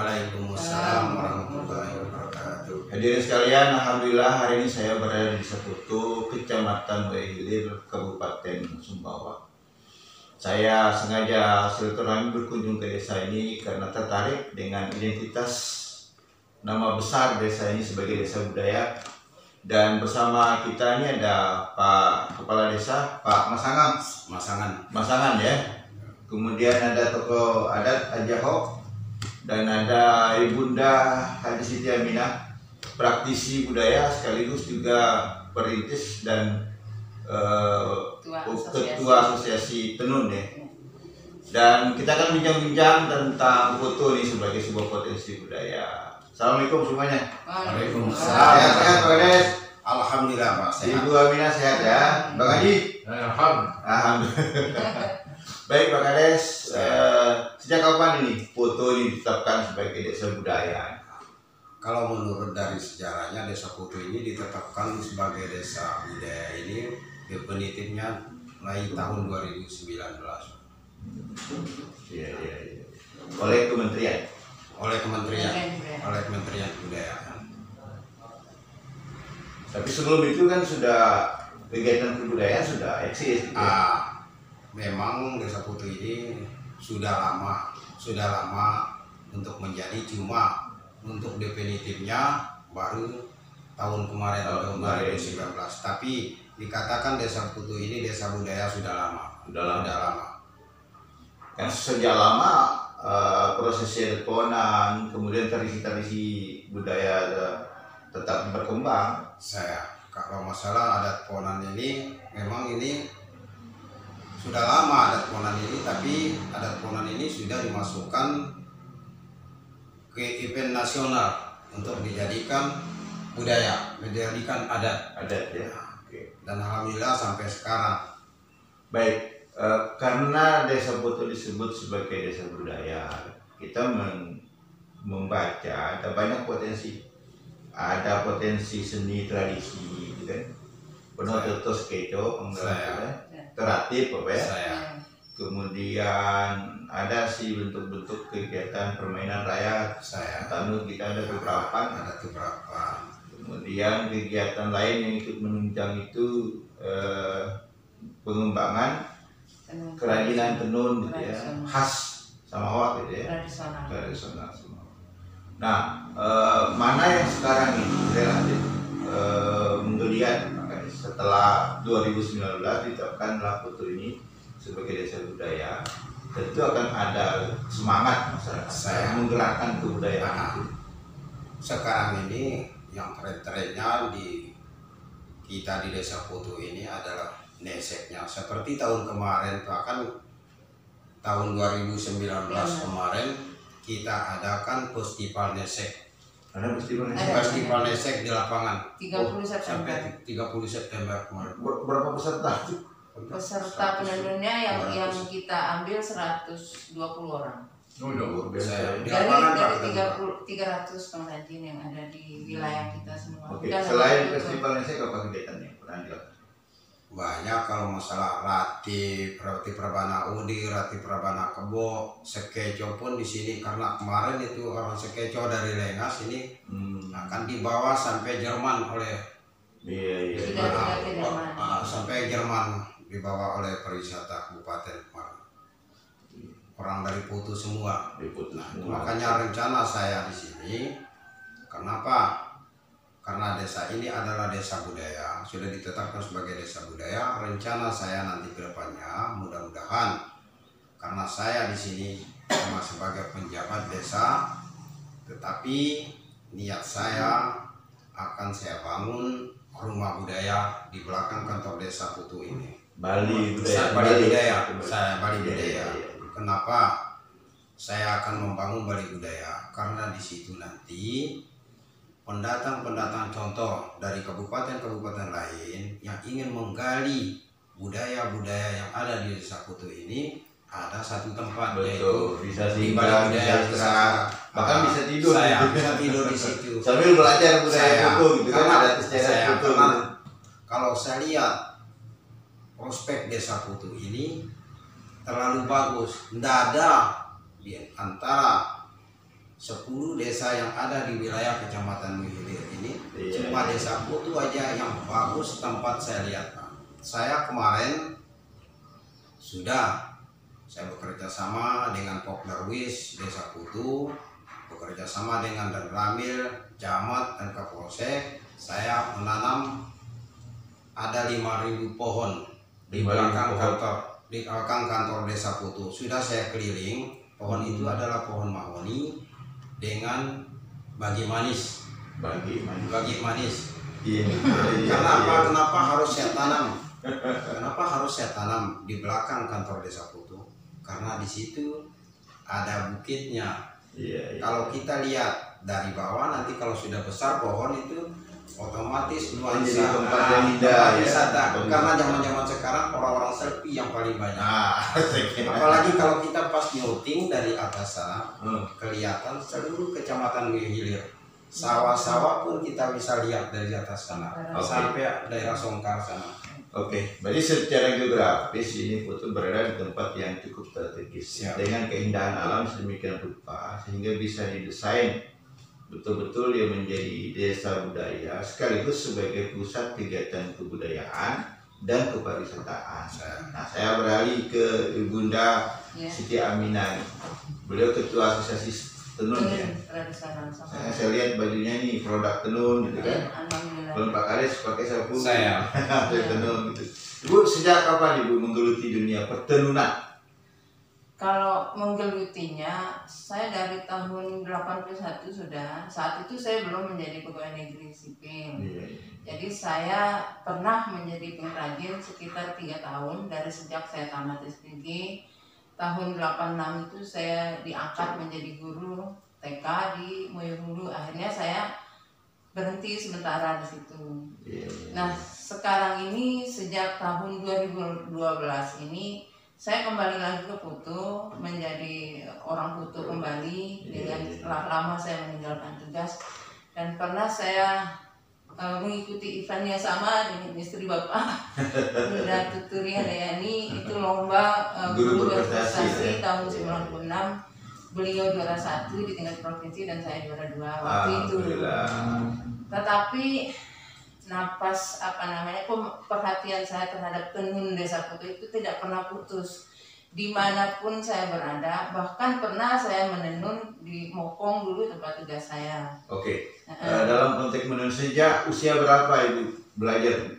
Waalaikumsalam warahmatullahi wabarakatuh. Hadirin sekalian, alhamdulillah hari ini saya berada di Saputu, Kecamatan Wehilir, Kabupaten Sumbawa. Saya sengaja silaturahmi berkunjung ke desa ini karena tertarik dengan identitas nama besar desa ini sebagai desa budaya. Dan bersama kita ini ada Pak Kepala Desa, Pak Masangan ya. Kemudian ada tokoh adat Ajaho, dan ada Ibunda Haji Siti Aminah, praktisi budaya sekaligus juga perintis dan ketua asosiasi tenun ya. Dan kita akan bincang-bincang tentang foto ini sebagai sebuah potensi budaya. Assalamualaikum semuanya. Waalaikumsalam. Sehat Pak Kades? Alhamdulillah Pak, sehat. Ibu Aminah sehat ya. Bang Haji? Alhamdulillah. Baik Pak Kades, sejak kapan ini foto ini ditetapkan sebagai desa budaya? Kalau menurut dari sejarahnya, Desa Putu ini ditetapkan sebagai desa budaya ini definitifnya mulai tahun 2019 Iya. Oleh Kementerian Kebudayaan. Tapi sebelum itu kan sudah kegiatan kebudayaan sudah eksis. Memang Desa Putu ini sudah lama untuk menjadi, cuma untuk definitifnya baru tahun kemarin tahun 2019. Tapi dikatakan Desa Putu ini desa budaya sudah lama. Kan sejak lama prosesi adat kemudian tradisi budaya tetap berkembang. Kalau masalah adat ponan ini, memang ini sudah lama adat ponan ini, tapi adat ponan ini sudah dimasukkan ke event nasional untuk dijadikan budaya, dijadikan adat ya. Oke. Dan alhamdulillah sampai sekarang. Baik, karena Desa Putu disebut sebagai desa budaya, kita membaca ada banyak potensi. Ada potensi seni tradisi, gitu kan? Penototos keco, teratif apa ya? Kemudian ada sih bentuk-bentuk kegiatan permainan rakyat. Tanu kita ada beberapa. Kemudian kegiatan lain yang ikut menunjang itu pengembangan kerajinan tenun gitu ya, khas Samawa gitu ya, tradisional semua. Nah, mana yang sekarang ini relatif menggeliat setelah 2019 ditetapkanlah Putu ini sebagai desa budaya, tentu akan ada semangat masyarakat menggerakkan kebudayaan itu. Sekarang ini yang tren-trennya di kita di Desa Putu ini adalah neseknya. Seperti tahun kemarin, bahkan tahun 2019 kemarin kita adakan festival nesek. Ada Festival nesek di lapangan 30 September. sampai 30 September kemarin. Berapa peserta? Peserta penenunnya yang kita ambil 120 orang. Luar biasa. Di lapangan Dari 300 pengrajin yang ada di wilayah kita semua. Oke. Selain festival nesek apa kegiatannya pernah dilakukan? Banyak. Kalau masalah rati Prabana Udi, rati Prabana Kebo, Sekeco pun di sini, karena kemarin itu orang Sekeco dari Lengas ini akan dibawa sampai Jerman oleh sampai Jerman dibawa oleh pariwisata kabupaten kemarin. Orang dari Putu semua. Makanya rencana saya di sini, kenapa? Karena desa ini adalah desa budaya, sudah ditetapkan sebagai desa budaya. Rencana saya nanti ke depannya, mudah-mudahan, karena saya di sini cuma sebagai penjabat desa, tetapi niat saya akan saya bangun rumah budaya di belakang kantor Desa Putu ini. Bali Budaya. Kenapa saya akan membangun Bali Budaya? Karena di situ nanti pendatang-pendatang contoh dari kabupaten-kabupaten lain yang ingin menggali budaya-budaya yang ada di Desa Putu ini, ada satu tempat, yaitu bisa di Bali Budaya, bahkan bisa tidur. Saya bisa tidur di situ sambil belajar budaya Putu gitu kan, ada saya Putu. Kalau saya lihat prospek Desa Putu ini terlalu bagus, tidak ada di antara 10 desa yang ada di wilayah Kecamatan Muihilir ini, cuma Desa Putu aja yang bagus tempat saya lihat, Pak. Saya kemarin saya bekerja sama dengan Pokdarwis Desa Putu, bekerja sama dengan Dan Ramil, Camat dan Kapolsek. Saya menanam ada 5.000 pohon di belakang kantor Desa Putu. Sudah saya keliling. Pohon itu adalah pohon mahoni dengan bagi manis. Iya. Kenapa harus saya tanam? Kenapa harus saya tanam di belakang kantor Desa Putu? Karena di situ ada bukitnya. Iya. Kalau kita lihat dari bawah, nanti kalau sudah besar pohon itu otomatis nuansa tempat yang indah, wisata. ya. Karena zaman sekarang orang-orang selfie yang paling banyak. Apalagi Apalagi kalau kita pas nyuting dari atas sana, kelihatan seluruh Kecamatan Muihilir. Sawah-sawah pun kita bisa lihat dari atas sana, sampai daerah Songkar sana. Oke, berarti secara geografis ini Putu berada di tempat yang cukup strategis dengan keindahan alam sedemikian rupa sehingga bisa didesain betul-betul dia menjadi desa budaya sekaligus sebagai pusat kegiatan kebudayaan dan kepariwisataan. Nah, saya beralih ke Ibunda Siti Aminah. Beliau ketua asosiasi tenun ya. Saya lihat bajunya ini produk tenun gitu kan. Belum Pak Kades pakai sapu. Saya tenun gitu. Ibu sejak kapan Ibu menggeluti dunia pertenunan? Kalau menggelutinya, saya dari tahun 81 sudah. Saat itu saya belum menjadi pegawai negeri sipil. Jadi saya pernah menjadi pengrajin sekitar 3 tahun dari sejak saya tamat SPG. Tahun 86 itu saya diangkat menjadi guru TK di Moyohulu. Akhirnya saya berhenti sementara di situ. Nah, sekarang ini sejak tahun 2012 ini saya kembali lagi ke Putu, menjadi orang Putu kembali dengan setelah lama saya meninggalkan tugas, dan pernah saya mengikuti event yang sama dengan istri Bapak Bunda Tuturia Dayani, itu lomba guru berprestasi tahun 96. Beliau juara 1 di tingkat provinsi dan saya juara 2 waktu itu. Tetapi perhatian saya terhadap tenun Desa Putu itu tidak pernah putus. Dimanapun saya berada, bahkan pernah saya menenun di Mokong dulu tempat tugas saya. Oke. Dalam konteks menenun sejak usia berapa Ibu belajar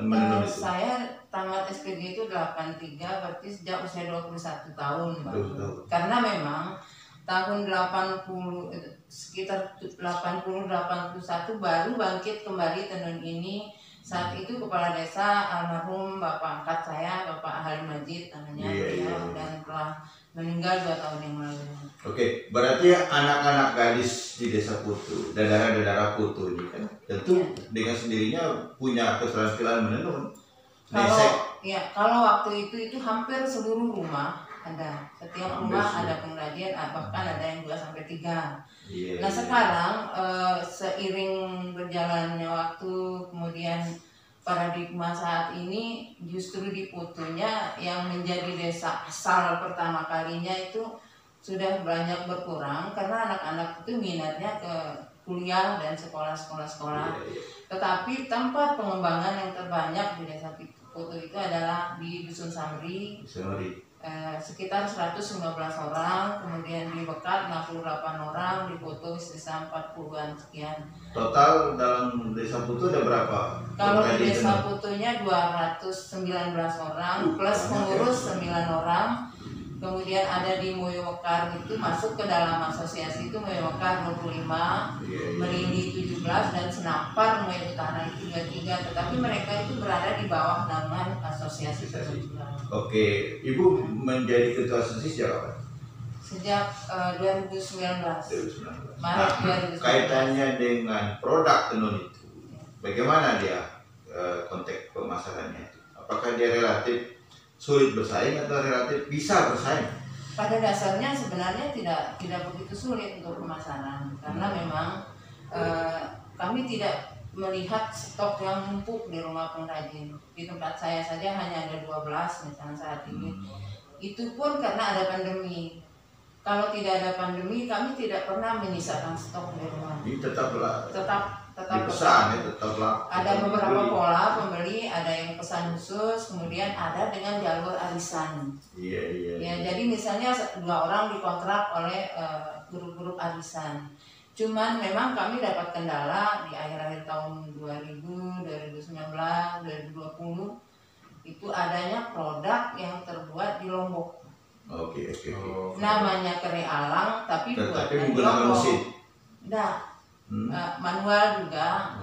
menenun itu? Saya tamat SPG itu 83, berarti sejak usia 21 tahun. Karena memang tahun 80 sekitar 80-81 baru bangkit kembali tenun ini. Saat itu kepala desa almarhum Bapak angkat saya, Bapak Halim Majid namanya, dan telah meninggal 2 tahun yang lalu. Oke, berarti anak-anak gadis di Desa Putu, daerah-daerah Putu ini kan tentu dengan sendirinya punya keterampilan menenun. Kalau waktu itu hampir seluruh rumah ada, setiap rumah ada pengrajin, bahkan ada yang 2 sampai 3. Nah sekarang seiring berjalannya waktu, kemudian paradigma saat ini justru di Putunya yang menjadi desa asal pertama kalinya itu sudah banyak berkurang karena anak-anak itu minatnya ke kuliah dan sekolah. Tetapi tempat pengembangan yang terbanyak di Desa Putu itu adalah di Dusun Samri. Sekitar 115 orang, kemudian di Bekat 68 orang, di Putu sisa 40-an sekian. Total dalam Desa Putu ada berapa? Kalau di Desa Putunya 219 orang, plus pengurus 9 orang. Kemudian ada di Moyowekar itu masuk ke dalam asosiasi itu Moyowekar 25, Merindi 17, dan Senampar Moyo Utara itu 23. Tetapi mereka itu berada di bawah naungan asosiasi tersebut. Oke, Ibu menjadi ketua asosiasi sejak kapan? Sejak 2019. Maret 2019. Kaitannya dengan produk tenun itu, bagaimana dia konteks pemasarannya? Apakah dia relatif sulit bersaing atau relatif bisa bersaing? Pada dasarnya sebenarnya tidak begitu sulit untuk pemasaran karena memang kami tidak melihat stok yang numpuk di rumah pengrajin. Di tempat saya saja hanya ada 12 misalnya saat ini. Itu pun karena ada pandemi. kalau tidak ada pandemi kami tidak pernah menyisakan stok di rumah. Ini tetaplah Tetap dipesan ya, tetaplah. ada beberapa pola pembeli, ada yang pesan khusus, kemudian ada dengan jalur arisan. Iya. Ya, jadi misalnya 2 orang dikontrak oleh grup-grup arisan. Cuman memang kami dapat kendala di akhir-akhir tahun 2000, 2019, 2020 itu adanya produk yang terbuat di Lombok. Oke. Namanya kere alang tapi buatan di menggunakan Lombok. mesin. Enggak. Manual juga.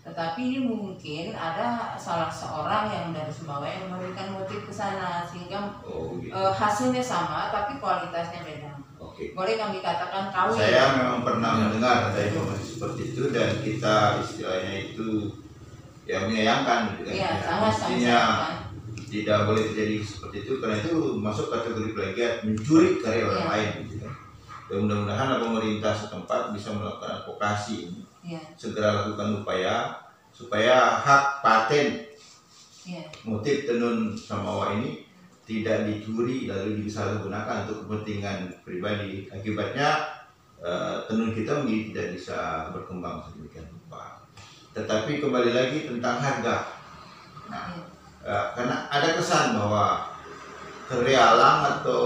Tetapi ini mungkin ada salah seorang yang dari Sumbawa yang memberikan motif ke sana sehingga hasilnya sama tapi kualitasnya beda. Boleh kami katakan KW. Saya memang pernah mendengar ada informasi seperti itu dan kita istilahnya itu ya menyayangkan gitu kan. Iya, sangat tidak boleh terjadi seperti itu karena itu masuk kategori plagiat, mencuri karya orang lain gitu kan. Dan mudah-mudahan pemerintah setempat bisa melakukan advokasi ini. Segera lakukan upaya supaya hak paten motif tenun Samawa ini tidak dicuri lalu disalahgunakan untuk kepentingan pribadi. Akibatnya tenun kita tidak bisa berkembang sedemikian rupa. Tetapi kembali lagi tentang harga. Nah, karena ada kesan bahwa kerealang atau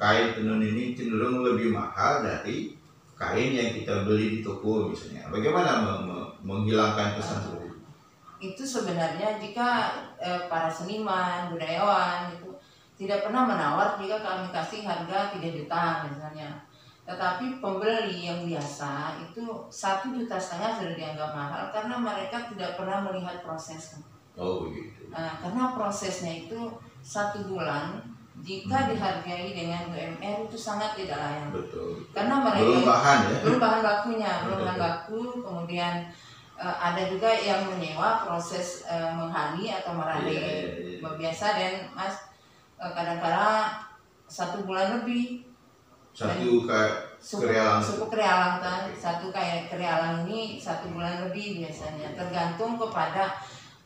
kain tenun ini cenderung lebih mahal dari kain yang kita beli di toko misalnya. Bagaimana menghilangkan kesan seperti itu? Itu sebenarnya jika para seniman, budayawan itu tidak pernah menawar jika kami kasih harga 3 juta misalnya. Tetapi pembeli yang biasa itu 1,5 juta sudah dianggap mahal karena mereka tidak pernah melihat prosesnya. Oh begitu. Karena prosesnya itu 1 bulan jika dihargai dengan UMR itu sangat tidak layak. Betul. Karena mereka belum bahan bakunya, belum bahan baku, kemudian ada juga yang menyewa proses menghani atau merane biasa dan Mas kadang-kadang 1 bulan lebih. Suku kerealang kan, satu kayak kerealang ini 1 bulan lebih biasanya, tergantung kepada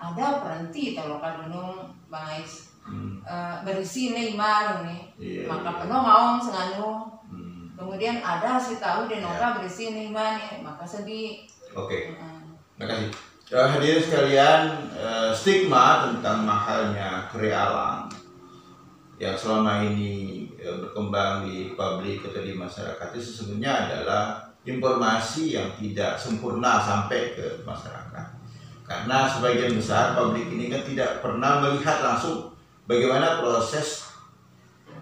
ada berhenti kalau kadunung Bang Ais. Berisi nih imal nih, maka penuh maung senganu. Kemudian ada si tahu denoka berisi nih imal nih, maka sedih. Oke. Terima kasih. Hadirin sekalian, stigma tentang mahalnya kerealang yang selama ini berkembang di publik atau di masyarakat itu sesungguhnya adalah informasi yang tidak sempurna sampai ke masyarakat. Karena sebagian besar publik ini kan tidak pernah melihat langsung bagaimana proses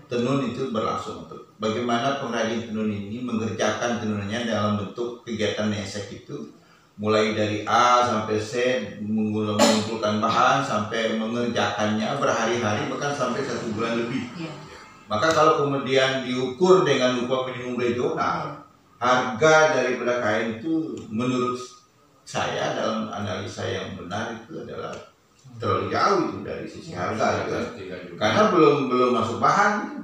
tenun itu berlangsung, bagaimana pengrajin tenun ini mengerjakan tenunannya dalam bentuk kegiatan nesek itu, mulai dari A sampai Z, mengumpulkan bahan sampai mengerjakannya berhari-hari bahkan sampai 1 bulan lebih. Maka kalau kemudian diukur dengan upah minimum regional, harga daripada kain itu menurut saya dalam analisa yang benar itu adalah terlalu jauh itu dari sisi harga gitu. Karena belum masuk bahan.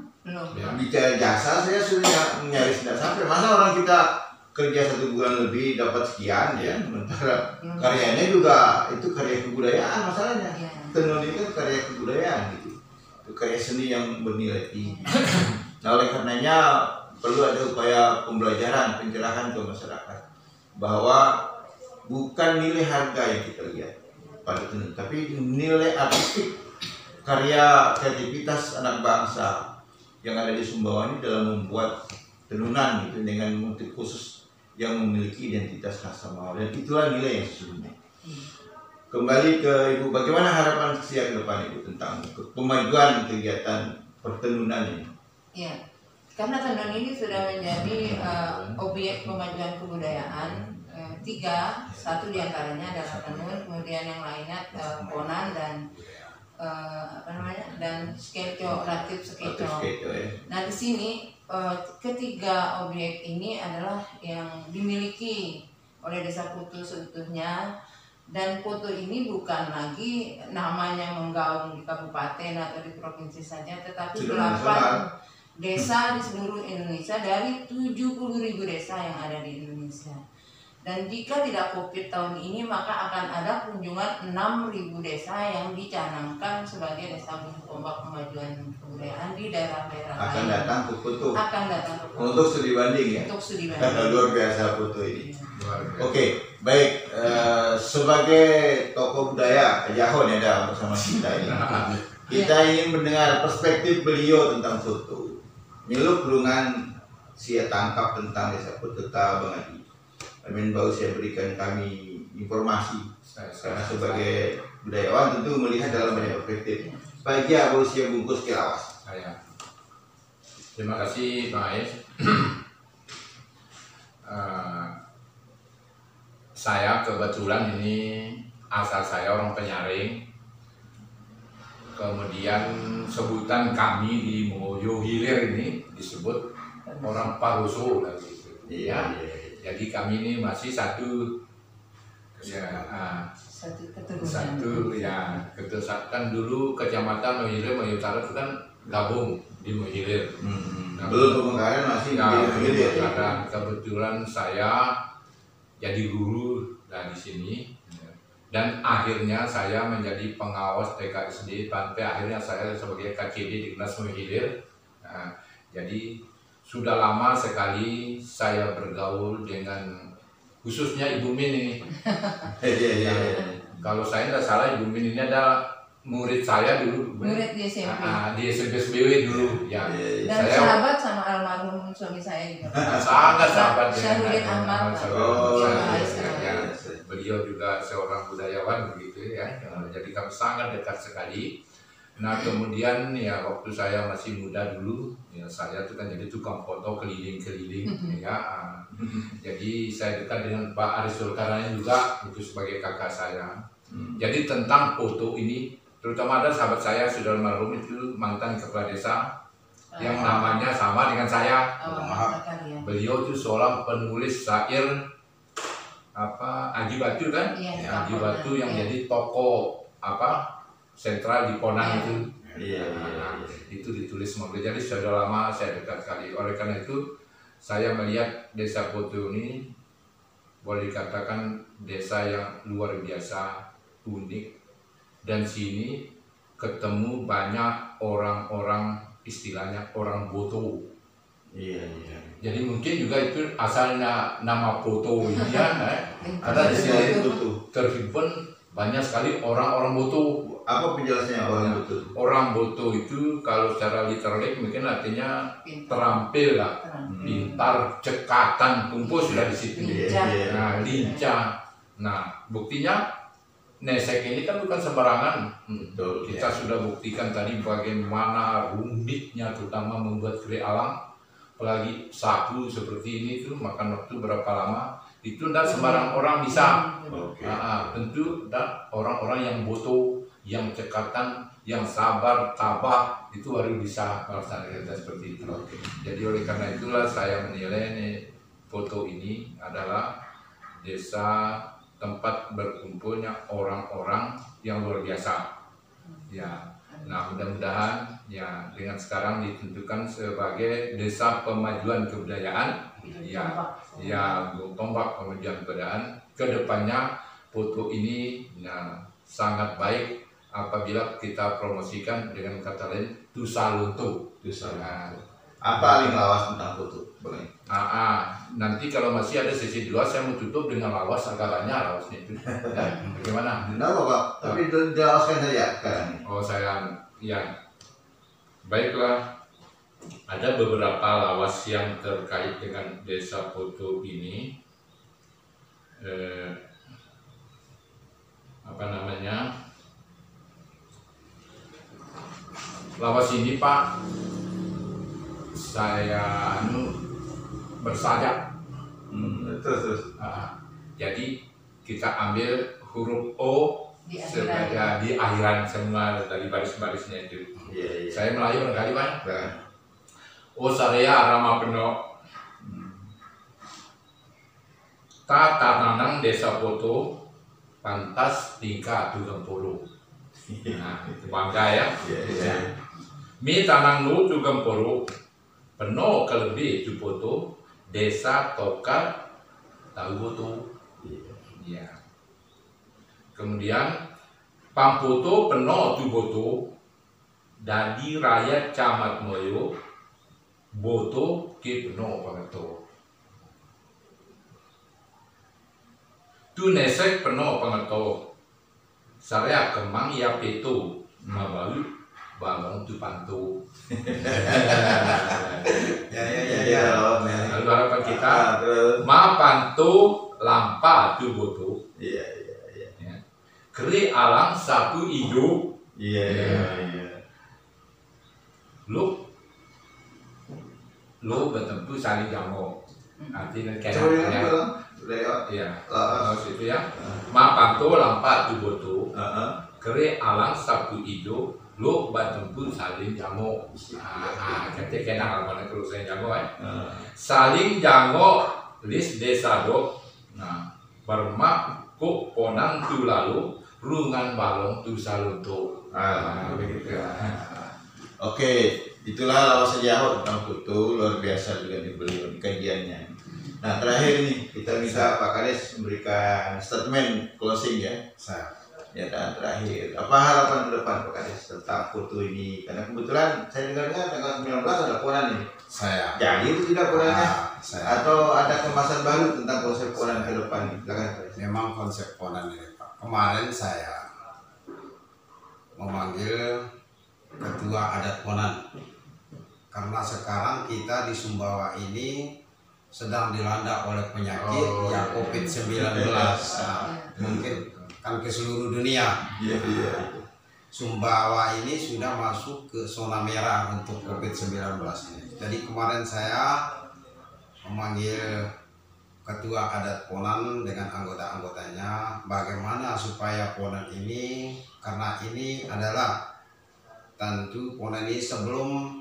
Bicara jasa saya sudah nyaris tidak sampai. Masa orang kita kerja 1 bulan lebih dapat sekian ya, sementara karyanya juga itu karya kebudayaan masalahnya. Tenun itu karya kebudayaan gitu. Itu karya seni yang bernilai tinggi. Nah oleh karenanya perlu ada upaya pembelajaran, pencerahan ke masyarakat bahwa bukan nilai harga yang kita lihat pada tenun, tapi nilai artistik, karya kreativitas anak bangsa yang ada di Sumbawa ini dalam membuat tenunan gitu dengan motif khusus yang memiliki identitas khas Samawa, dan itulah nilai yang sesungguhnya. Kembali ke Ibu, bagaimana harapan Sia ke depan Ibu tentang pemajuan kegiatan pertenunan ini? Ya, karena tenun ini sudah menjadi objek pemajuan kebudayaan. 3, 1 diantaranya adalah tenun, kemudian yang lainnya ponan dan dan skeco, relatif skeco. Nah di sini ketiga objek ini adalah yang dimiliki oleh Desa Putu seutuhnya, dan Putu ini bukan lagi namanya menggaung di kabupaten atau di provinsi saja, tetapi 8 desa di seluruh Indonesia dari 70.000 desa yang ada di Indonesia. Dan jika tidak COVID tahun ini, maka akan ada kunjungan 6.000 desa yang dicanangkan sebagai desa tombak pemajuan kebudayaan. kebudayaan di daerah-daerah Akan lain. datang ke Putu Akan datang ke Putu untuk studi banding ya. untuk studi banding. Luar biasa Putu ini. Luar biasa. Oke, baik. Sebagai tokoh budaya Jahon ya ada bersama kita ini. Kita ingin mendengar perspektif beliau tentang Putu. Milu perungan saya tangkap tentang desa Putu ta Bang Adi. Amin baru saya berikan kami informasi karena sebagai budayawan tentu melihat dalam banyak perspektif. Bagi Abu Sia bungkus ke lawas. Terima kasih Bang Ais. Saya kebetulan ini asal saya orang Penyaring. Kemudian sebutan kami di Moyo Hilir ini disebut orang Paroso lagi. Ya. Jadi kami ini masih satu Satu ya keturunan dulu kecamatan Mohilir Utara itu kan gabung di Mohilir. Belum pemekaran masih di Hilir. Karena kebetulan saya jadi guru di sini dan akhirnya saya menjadi pengawas TKSD sampai akhirnya saya sebagai KCD di Dinas Mohilir. Jadi sudah lama sekali saya bergaul dengan khususnya Ibu Min ini. Kalau saya tidak salah Ibu Min ini adalah murid saya dulu. murid di SMP. Di SMP SBW dulu ya. Dan Saya sahabat sama almarhum suami saya juga. sangat sahabat Syahrudin Ahmad. Ya. Beliau juga seorang budayawan begitu ya. Jadi kami sangat dekat sekali. Nah kemudian ya waktu saya masih muda dulu ya saya tuh kan jadi tukang foto keliling-keliling ya. Jadi saya dekat dengan Pak Aris Zulkarnain juga itu sebagai kakak saya. Jadi tentang foto ini terutama ada sahabat saya sudah almarhum itu mantan kepala desa yang namanya sama dengan saya. Beliau itu seorang penulis syair Aji Batu kan? Iya, Aji Batu yang jadi tokoh sentral di Ponang itu. Itu ditulis sama beliau. Jadi sudah lama saya dekat sekali. Oleh karena itu saya melihat desa Putu ini boleh dikatakan desa yang luar biasa unik dan sini ketemu banyak orang-orang istilahnya orang boto. Jadi mungkin juga itu asalnya nama Poto ini ya, karena di sini terhimpun banyak sekali orang-orang boto. Apa penjelasannya orang boto? Orang boto itu kalau secara literal mungkin artinya terampil lah, pintar, cekatan, kumpul sudah di situ. Lincah. Nah, buktinya Nesek ini kan bukan sembarangan. Kita sudah buktikan tadi bagaimana rumitnya terutama membuat kue alam. Apalagi sapu seperti ini tuh makan waktu berapa lama itu tidak sembarang orang bisa. Tentu orang-orang yang boto, yang cekatan, yang sabar, tabah itu baru bisa melaksanakan seperti itu. Jadi oleh karena itulah saya menilai foto ini adalah desa tempat berkumpulnya orang-orang yang luar biasa. Ya. Nah mudah-mudahan ya dengan sekarang ditentukan sebagai desa pemajuan kebudayaan tombak pemajuan kebudayaan kedepannya foto ini sangat baik apabila kita promosikan dengan kata lain Tusalunto. Apa yang lawas tentang foto? Nanti kalau masih ada sesi 2 saya mau tutup dengan lawas agak banyak lawasnya itu. Bagaimana? Tidak Pak, tapi jelaskan saja sekarang. Baiklah. Ada beberapa lawas yang terkait dengan desa Foto ini. Lawas ini Pak, saya bersajak. Terus. Jadi kita ambil huruf O sebagai di akhiran semua dari baris-barisnya itu. Saya Melayu barangkali Pak. O Saraya Rama Peno. Tatanang desa Foto pantas tingkat 30. Nah, itu bangga ya. Mi tanang lu juga Gemporo penuh kelebih tu foto desa Tokat tahu foto. Ya. Kemudian Pampoto penuh tu foto dadi rakyat Camat Moyo boto ke peno pangeto. Tu nesek peno pangeto. Saya kemang ya peto mabalu bangun tu pantu. Ya. Lalu harapan kita ma pantu lampa tu boto. Iya. Keri alang sapu ijo. Iya. Lo bertempu saling jamu. Artinya kayak ya. Itu ya. Ma pantu lampa tu boto. Keri alang sapu ijo. Lo bertempu saling jamu. Ketika kena apa kalau saya jamu saling jamu list desa dok. Nah, bermak kok ponang tu lalu rungan balong tu salunto. Begitu. Oke, itulah lawas sejarah tentang Putu, luar biasa juga di beliau di kajiannya. Nah, terakhir nih kita minta Pak Kades memberikan statement closing ya. Ya, dan terakhir, apa harapan ke depan Pak Kades tentang Putu ini? Karena kebetulan saya dengar tanggal 19 ada ponan ini. Jadi itu tidak ponannya? Atau ada kemasan baru tentang konsep ponan ke depan? Silakan Pak Kades. Memang konsep ponan ini Pak. Kemarin saya memanggil ketua adat Ponan karena sekarang kita di Sumbawa ini sedang dilanda oleh penyakit yang COVID-19. Mungkin kan ke seluruh dunia. Sumbawa ini sudah masuk ke zona merah untuk COVID-19 ini. Jadi kemarin saya memanggil ketua adat Ponan dengan anggota-anggotanya bagaimana supaya Ponan ini, karena ini adalah tentu Ponan ini sebelum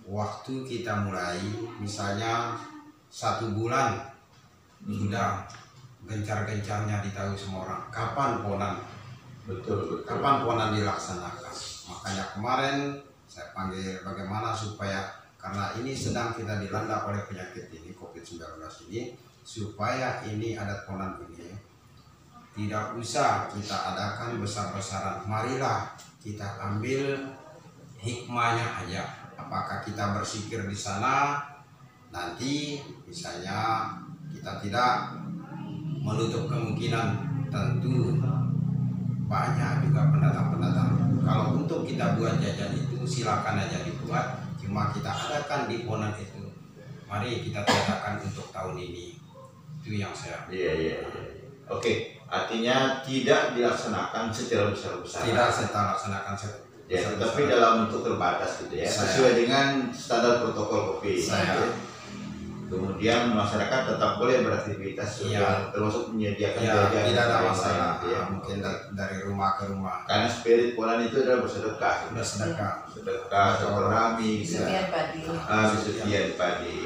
waktu kita mulai, misalnya 1 bulan sudah gencar-gencarnya ditahu semua orang kapan Ponan, Betul. kapan Ponan dilaksanakan. Makanya kemarin saya panggil bagaimana supaya, karena ini sedang kita dilanda oleh penyakit ini COVID-19 ini, supaya ini adat Ponan ini tidak usah kita adakan besar-besaran. Marilah kita ambil hikmahnya aja. Apakah kita bersikir di sana, nanti misalnya kita tidak menutup kemungkinan tentu banyak juga pendatang-pendatang. Kalau untuk kita buat jajan itu silakan aja dibuat, cuma kita adakan di Ponan itu. Mari kita tiadakan untuk tahun ini. Itu yang saya. Iya. Oke, artinya tidak dilaksanakan secara besar-besaran. Tidak kita laksanakan Ya, tapi dalam bentuk terbatas gitu ya, sesuai dengan standar protokol COVID. Kemudian masyarakat tetap boleh beraktivitas, termasuk menyediakan jajan. Tidak ada masalah. Ya. Mungkin dari rumah ke rumah. Karena spirit Ponan itu adalah bersedekah. Bersedekah. Silaturahmi, Kesetiaan padi.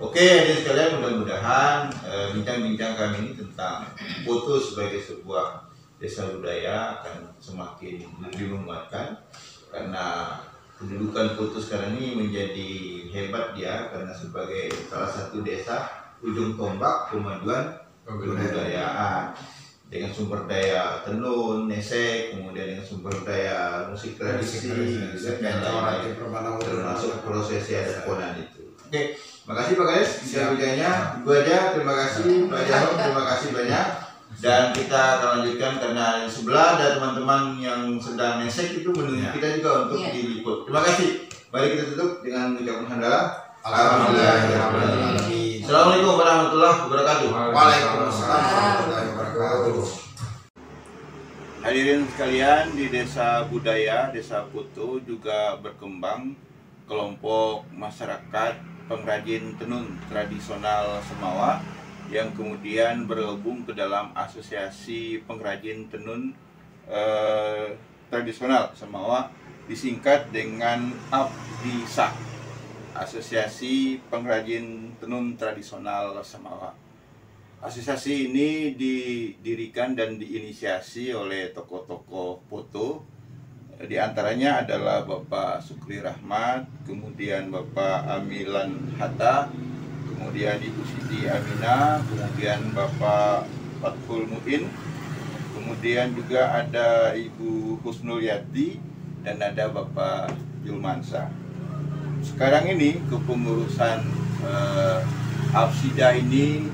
Oke, jadi sekalian mudah-mudahan bincang-bincang kami ini tentang Putu sebagai sebuah desa budaya akan semakin lebih menguatkan, karena kedudukan Putu sekarang ini menjadi hebat dia karena sebagai salah satu desa ujung tombak kemajuan kebudayaan dengan sumber daya tenun, nesek, kemudian dengan sumber daya musik tradisi, dan lain-lain, termasuk prosesi adat Ponan itu. Oke, makasih Pak Kades bincang-bincangnya. Itu aja, terima kasih Pak Jarod, terima kasih banyak. Dan kita akan lanjutkan karena di sebelah ada teman-teman yang sedang nesek itu menunggu kita juga untuk diliput. Terima kasih. Mari kita tutup dengan mengucapkan hamdalah. Alhamdulillah. Assalamualaikum warahmatullahi wabarakatuh. Waalaikumsalam warahmatullahi wabarakatuh. Hadirin sekalian, di Desa Budaya, Desa Putu juga berkembang kelompok masyarakat pengrajin tenun tradisional Semawa yang kemudian bergabung ke dalam Asosiasi Pengrajin Tenun Tradisional Semawa, disingkat dengan APDISA, Asosiasi Pengrajin Tenun Tradisional Semawa. Asosiasi ini didirikan dan diinisiasi oleh tokoh-tokoh Putu. Di antaranya adalah Bapak Sukri Rahmat, kemudian Bapak Amilan Hatta, kemudian Ibu Siti Aminah, kemudian Bapak Fathul Muin, kemudian juga ada Ibu Husnul Yati, dan ada Bapak Julmansa. Sekarang ini kepengurusan Hafsidah ini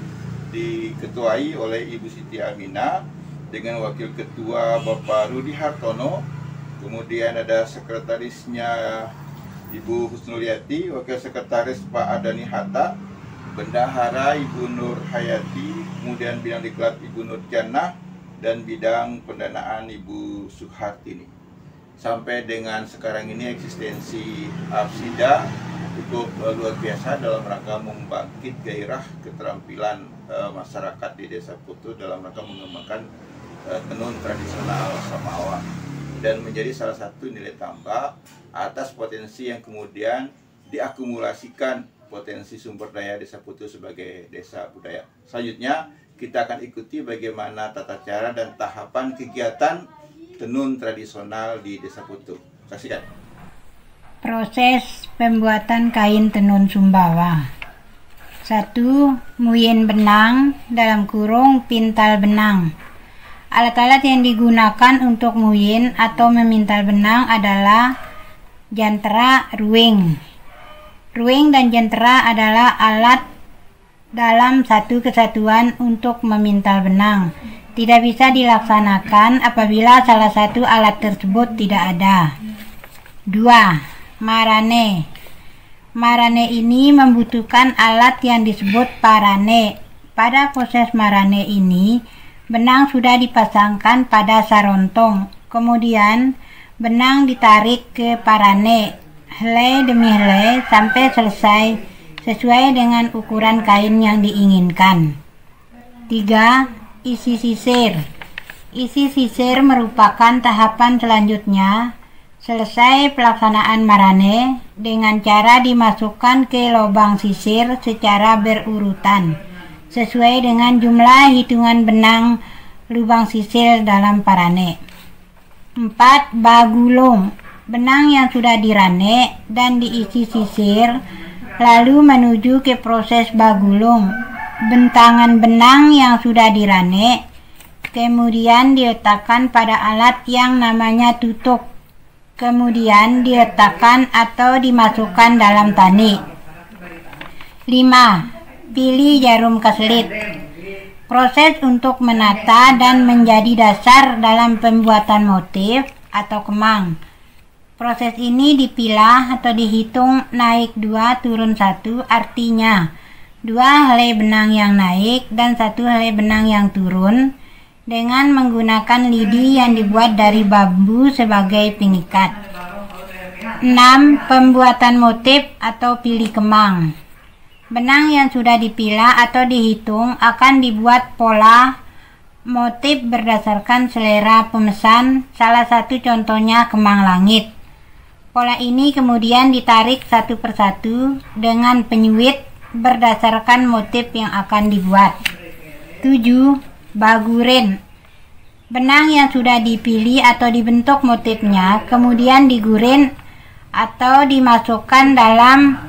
diketuai oleh Ibu Siti Aminah dengan Wakil Ketua Bapak Rudi Hartono, kemudian ada sekretarisnya Ibu Husnuliati, Wakil Sekretaris Pak Adani Hatta, Bendahara Ibu Nur Hayati, kemudian bidang diklat Ibu Nur Jannah, dan bidang pendanaan Ibu Suhartini. Sampai dengan sekarang ini eksistensi Hafsidah cukup luar biasa dalam rangka membangkit gairah keterampilan masyarakat di Desa Putu dalam rangka mengembangkan tenun tradisional Samawa, dan menjadi salah satu nilai tambah atas potensi yang kemudian diakumulasikan potensi sumber daya Desa Putu sebagai desa budaya. Selanjutnya kita akan ikuti bagaimana tata cara dan tahapan kegiatan tenun tradisional di Desa Putu. Saksikan. Proses pembuatan kain tenun Sumbawa. 1. Muyen benang dalam kurung pintal benang. Alat-alat yang digunakan untuk muyen atau memintal benang adalah jantera, ruwing. Ruwing dan jantera adalah alat dalam satu kesatuan untuk memintal benang. Tidak bisa dilaksanakan apabila salah satu alat tersebut tidak ada. 2. Marane. Marane ini membutuhkan alat yang disebut parane. Pada proses marane ini, benang sudah dipasangkan pada sarontong. Kemudian, benang ditarik ke parane, helai demi helai sampai selesai sesuai dengan ukuran kain yang diinginkan. 3. Isi sisir. Isi sisir merupakan tahapan selanjutnya selesai pelaksanaan marane dengan cara dimasukkan ke lubang sisir secara berurutan sesuai dengan jumlah hitungan benang lubang sisir dalam parane. 4. Bagulung. Benang yang sudah dirane dan diisi sisir lalu menuju ke proses bagulung. Bentangan benang yang sudah dirane kemudian diletakkan pada alat yang namanya tutuk, kemudian diletakkan atau dimasukkan dalam tani. 5. Pilih jarum keselit. Proses untuk menata dan menjadi dasar dalam pembuatan motif atau kemang. Proses ini dipilah atau dihitung naik 2 turun 1, artinya 2 helai benang yang naik dan 1 helai benang yang turun dengan menggunakan lidi yang dibuat dari bambu sebagai pengikat. 6. Pembuatan motif atau pilih kemang. Benang yang sudah dipilah atau dihitung akan dibuat pola motif berdasarkan selera pemesan, salah satu contohnya kemang langit. Pola ini kemudian ditarik satu persatu dengan penyuit berdasarkan motif yang akan dibuat. 7. Baguren. Benang yang sudah dipilih atau dibentuk motifnya kemudian diguren atau dimasukkan dalam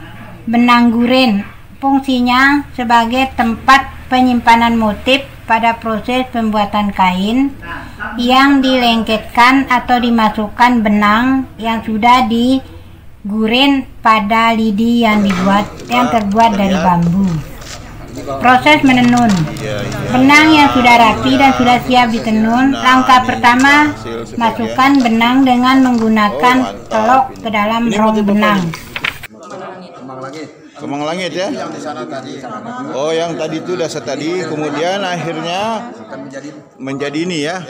benang guren. Fungsinya sebagai tempat penyimpanan motif pada proses pembuatan kain yang dilengketkan atau dimasukkan benang yang sudah diguren pada lidi yang terbuat dari bambu. Proses menenun. Benang yang sudah rapi dan sudah siap ditenun, langkah pertama masukkan benang dengan menggunakan telok ke dalam rong benang. Kemang langit ya? Oh, yang tadi itu dasar tadi, kemudian akhirnya menjadi ini ya,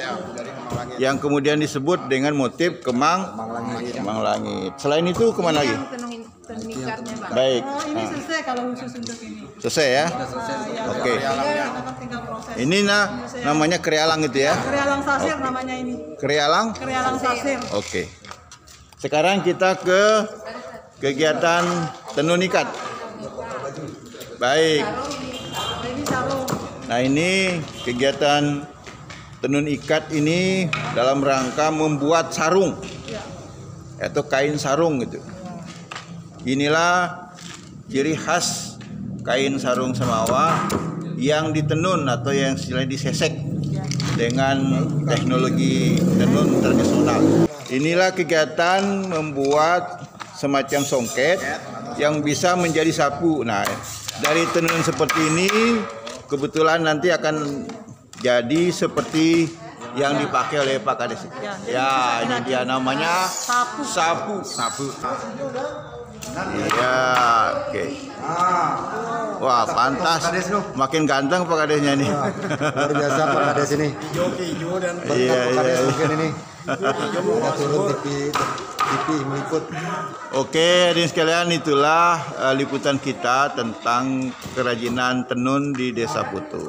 yang kemudian disebut dengan motif kemang langit. Selain itu kemana lagi? Baik. Ini selesai kalau khusus untuk ini. Selesai ya? Oke. Ini namanya krealang itu ya? Krealang sasir namanya ini. Krealang? Krealang sasir. Oke. Sekarang kita ke kegiatan tenun ikat. Baik. Nah, ini kegiatan tenun ikat ini dalam rangka membuat sarung atau kain sarung gitu. Inilah ciri khas kain sarung Samawa yang ditenun atau yang istilahnya disesek dengan teknologi tenun tradisional. Inilah kegiatan membuat semacam songket yang bisa menjadi sapu. Nah, dari tenun seperti ini kebetulan nanti akan jadi seperti yang dipakai oleh Pak Kades. Ya, ini dia namanya sapu. Ya, oke. Wah, pantas. Makin ganteng Pak Kadesnya nih. Luar biasa Pak Kades ini. Hijau dan berkat Pak Kades mungkin ini. Ada turun TV meliput. Oke, hadirin sekalian, itulah liputan kita tentang kerajinan tenun di Desa Putu.